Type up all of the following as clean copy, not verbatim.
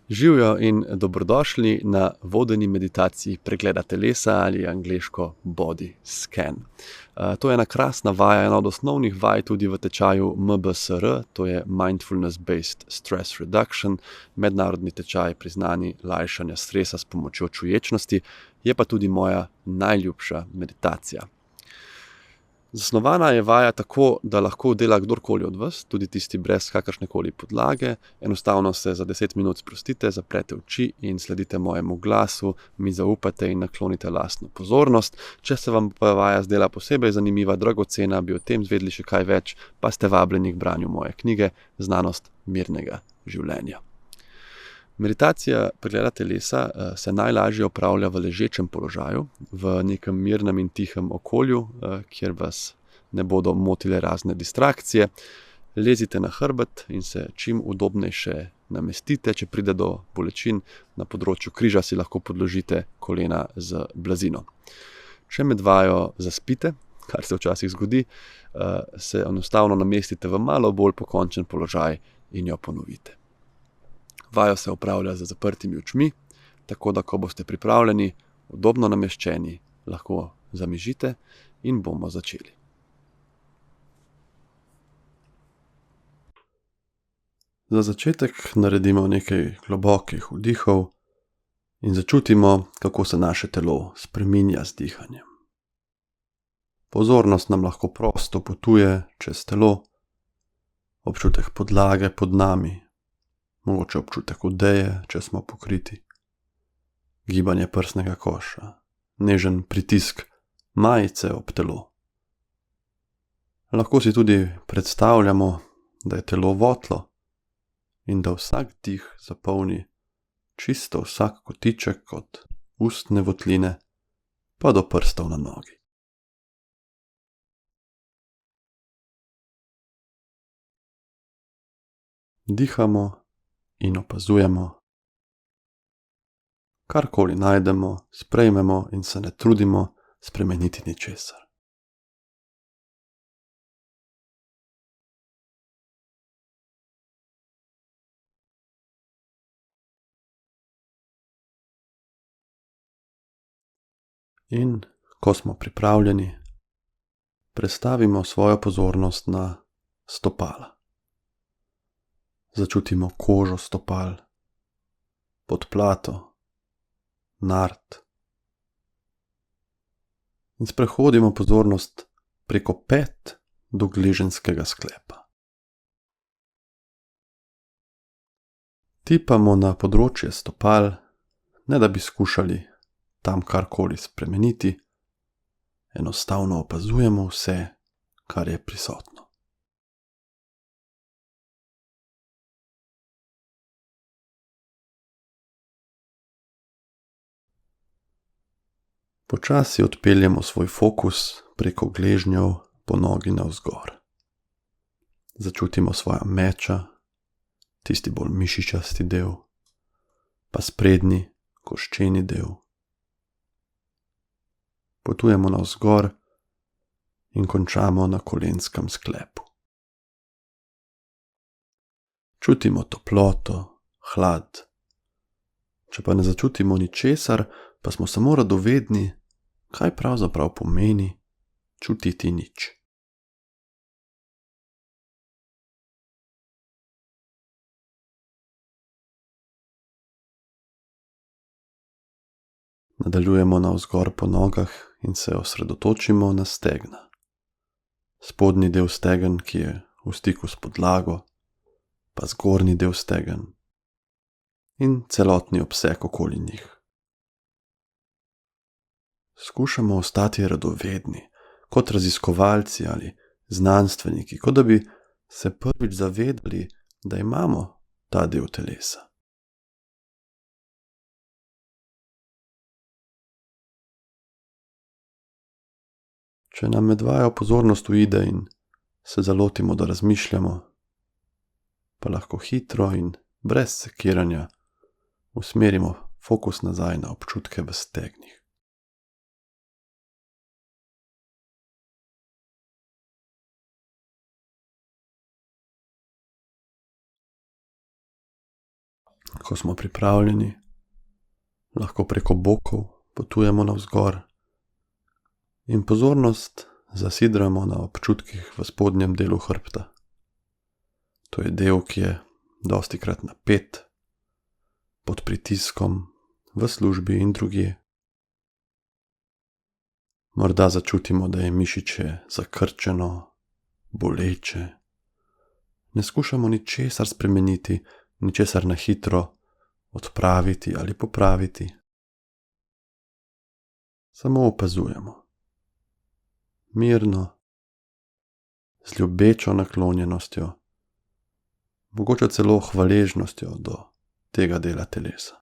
Živijo in dobrodošli na vodeni meditaciji pregleda telesa ali angleško body scan. To je ena krasna vaja, ena od osnovnih vaj tudi v tečaju MBSR, to je Mindfulness Based Stress Reduction, mednarodni tečaj priznani lajšanja stresa s pomočjo čuječnosti, je pa tudi moja najljubša meditacija. Zasnovana je vaja tako, da lahko dela kdorkoli od vas, tudi tisti brez kakršnekoli podlage. Enostavno se za 10 minut sprostite, zaprete oči in sledite mojemu glasu, mi zaupate in naklonite lastno pozornost. Če se vam pa vaja zdela posebej zanimiva, dragocena, bi o tem zvedeli še kaj več, pa ste vabljeni k branju moje knjige Znanost mirnega življenja. Meditacija pregleda telesa se najlažje opravlja v ležečem položaju, v nekem mirnem in tihem okolju, kjer vas ne bodo motile razne distrakcije. Lezite na hrbet in se čim udobnejše namestite. Če pride do bolečin na področju križa, si lahko podložite kolena z blazino. Če med vajo zaspite, kar se včasih zgodi, se enostavno namestite v malo bolj pokončen položaj in jo ponovite. Vajo se opravlja z zaprtimi očmi, tako da ko boste pripravljeni, udobno nameščeni, lahko zamižite in bomo začeli. Za začetek naredimo nekaj globokih vdihov in začutimo, kako se naše telo spreminja z dihanjem. Pozornost nam lahko prosto potuje čez telo, občutek podlage pod nami, mogoče občutek odeje, če smo pokriti, gibanje prsnega koša, nežen pritisk majice ob telo. Lahko si tudi predstavljamo, da je telo votlo in da vsak dih zapolni čisto vsak kotiček od ustne votline pa do prstov na nogi. Dihamo in opazujemo. Karkoli najdemo, sprejmemo in se ne trudimo spremeniti ničesar. In ko smo pripravljeni, prestavimo svojo pozornost na stopala. Začutimo kožo stopal, podplato, nart. In sprehodimo pozornost preko pet do gleženjskega sklepa. Tipamo na področje stopal, ne da bi skušali tam karkoli spremeniti, enostavno opazujemo vse, kar je prisotno. Počasi odpeljemo svoj fokus preko gležnjev po nogi navzgor. Začutimo svoja meča, tisti bolj mišičasti del, pa sprednji, koščeni del. Potujemo navzgor in končamo na kolenskem sklepu. Čutimo toploto, hlad. Če pa ne začutimo ničesar, pa smo samo radovedni, kaj pravzaprav pomeni čutiti nič. Nadaljujemo navzgor po nogah in se osredotočimo na stegna. Spodnji del stegen, ki je v stiku s podlago, pa zgornji del stegen in celotni obseg okoli njih. Skušamo ostati radovedni, kot raziskovalci ali znanstveniki, kot da bi se prvič zavedali, da imamo ta del telesa. Če nam med vajo pozornost uide in se zalotimo, da razmišljamo, pa lahko hitro in brez sekiranja usmerimo fokus nazaj na občutke v stegnih. Ko smo pripravljeni, lahko preko bokov potujemo navzgor in pozornost zasidramo na občutkih v spodnjem delu hrbta. To je del, ki je dostikrat napet, pod pritiskom, v službi in drugje. Morda začutimo, da je mišiče zakrčeno, boleče. Ne skušamo ničesar spremeniti, ničesar na hitro odpraviti ali popraviti. Samo opazujemo. Mirno, z ljubečo naklonjenostjo, mogoče celo hvaležnostjo do tega dela telesa.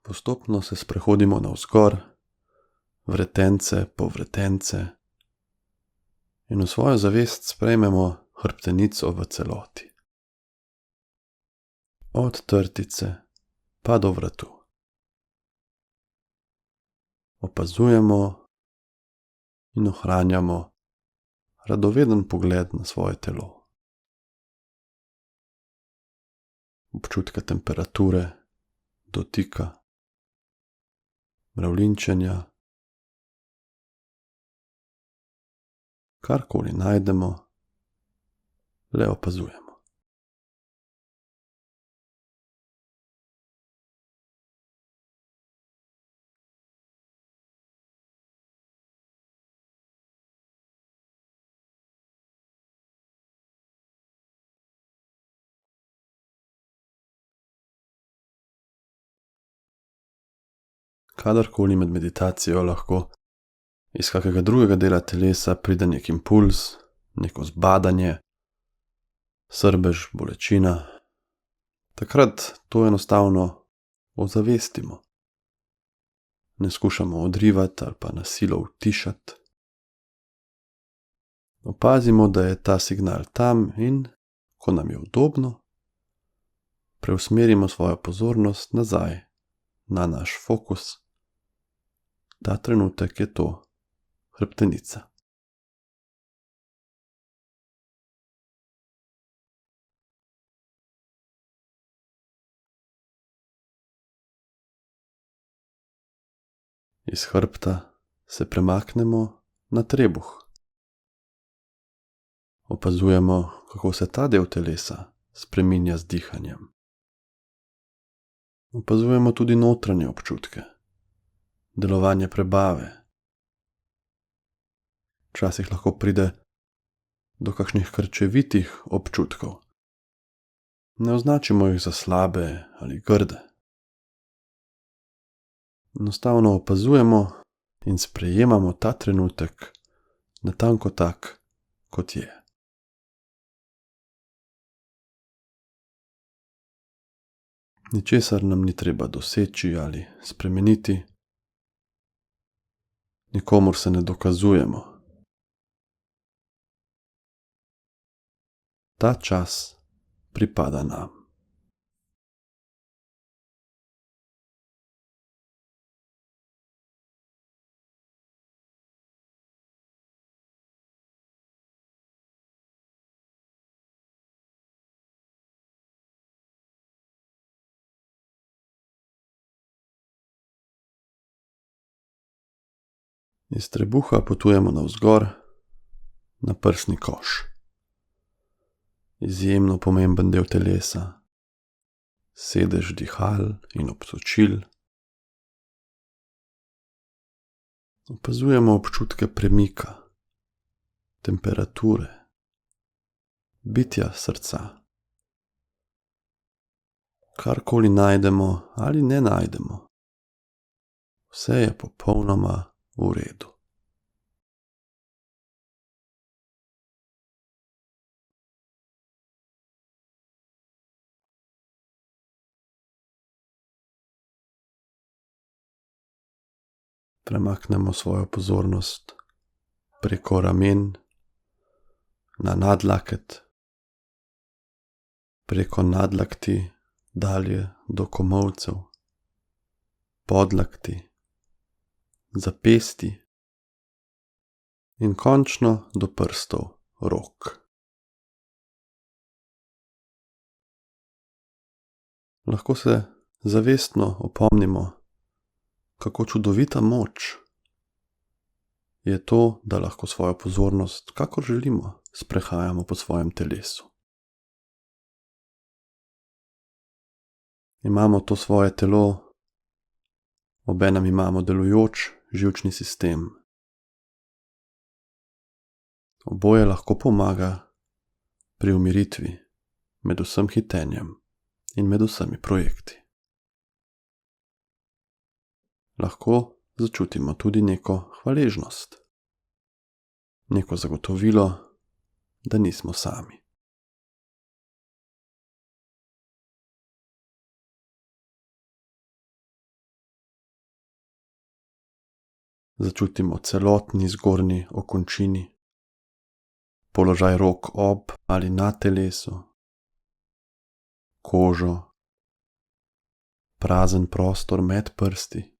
Postopno se sprehodimo navzgor, vretence po vretence in v svojo zavest sprejmemo hrbtenico v celoti. Od trtice pa do vratu. Opazujemo in ohranjamo radoveden pogled na svoje telo. Občutka temperature, dotika, mravljinčenja. Karkoli najdemo, le opazujemo. Kadarkoli med meditacijo lahko iz kakega drugega dela telesa pride nek impuls, neko zbadanje, srbež, bolečina. Takrat to enostavno ozavestimo. Ne skušamo odrivati ali pa na silo utišati. Opazimo, da je ta signal tam in, ko nam je udobno, preusmerimo svojo pozornost nazaj na naš fokus. Ta trenutek je to hrbtenica. Iz hrbta se premaknemo na trebuh. Opazujemo, kako se ta del telesa spreminja z dihanjem. Opazujemo tudi notranje občutke, delovanje prebave. Včasih lahko pride do kakšnih krčevitih občutkov. Ne označimo jih za slabe ali grde. Enostavno opazujemo in sprejemamo ta trenutek natanko tak, kot je. Ničesar nam ni treba doseči ali spremeniti. Nikomur se ne dokazujemo. Ta čas pripada nam. Iz trebuha potujemo navzgor na prsni koš. Izjemno pomemben del telesa, sedež dihal in obtočil. Opazujemo občutke premika, temperature, bitja srca. Karkoli najdemo ali ne najdemo, vse je popolnoma v redu. Premaknemo svojo pozornost preko ramen na nadlaket, preko nadlakti dalje do komolcev. podlakti, zapesti in končno do prstov rok. Lahko se zavestno opomnimo, kako čudovita moč je to, da lahko svojo pozornost, kakor želimo, sprehajamo po svojem telesu. Imamo to svoje telo, obenem imamo delujoč živčni sistem. Oboje lahko pomaga pri umiritvi med vsem hitenjem in med vsemi projekti. Lahko začutimo tudi neko hvaležnost, neko zagotovilo, da nismo sami. Začutimo celotni zgornji okončini, položaj rok ob ali na telesu, kožo, prazen prostor med prsti.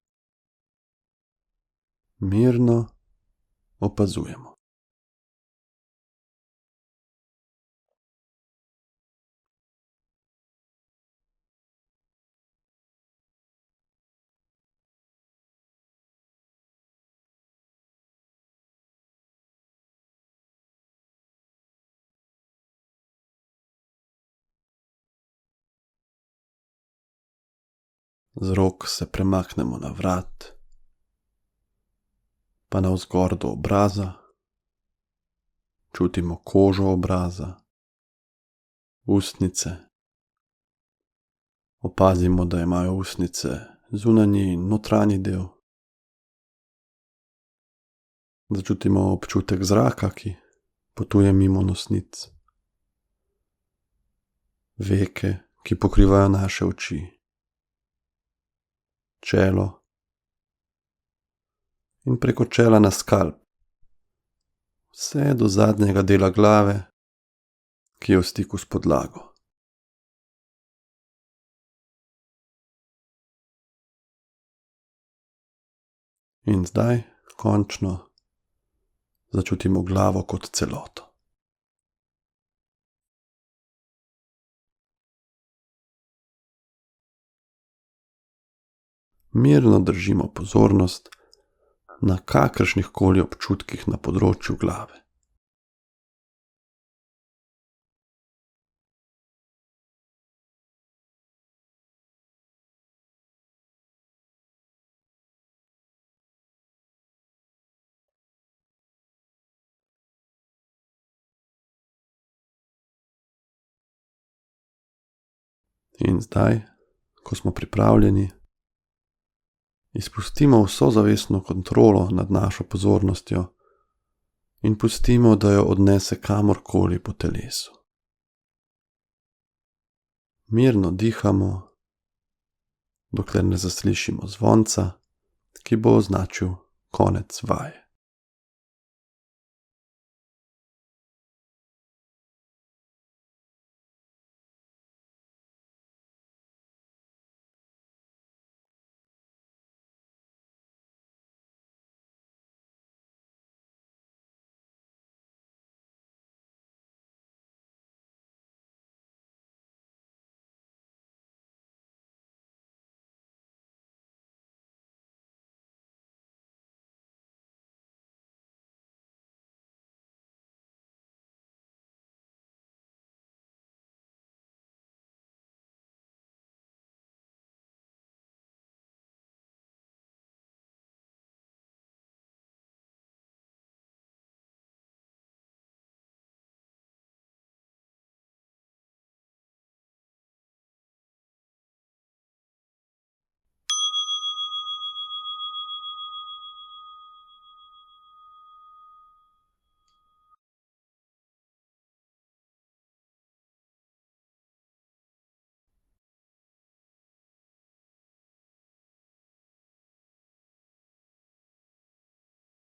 Mirno opazujemo. Z rok se premaknemo na vrat, pa navzgor do obraza. Čutimo kožo obraza, ustnice. Opazimo, da imajo ustnice zunanji in notranji del. Začutimo občutek zraka, ki potuje mimo nosnic. Veke, ki pokrivajo naše oči. Čelo in preko čela na skalp, vse do zadnjega dela glave, ki je v stiku s podlago. In zdaj, končno, začutimo glavo kot celoto. Mirno držimo pozornost na kakršnih koli občutkih na področju glave. In zdaj, ko smo pripravljeni, izpustimo vso zavestno kontrolo nad našo pozornostjo in pustimo, da jo odnese kamorkoli po telesu. Mirno dihamo, dokler ne zaslišimo zvonca, ki bo označil konec vaje.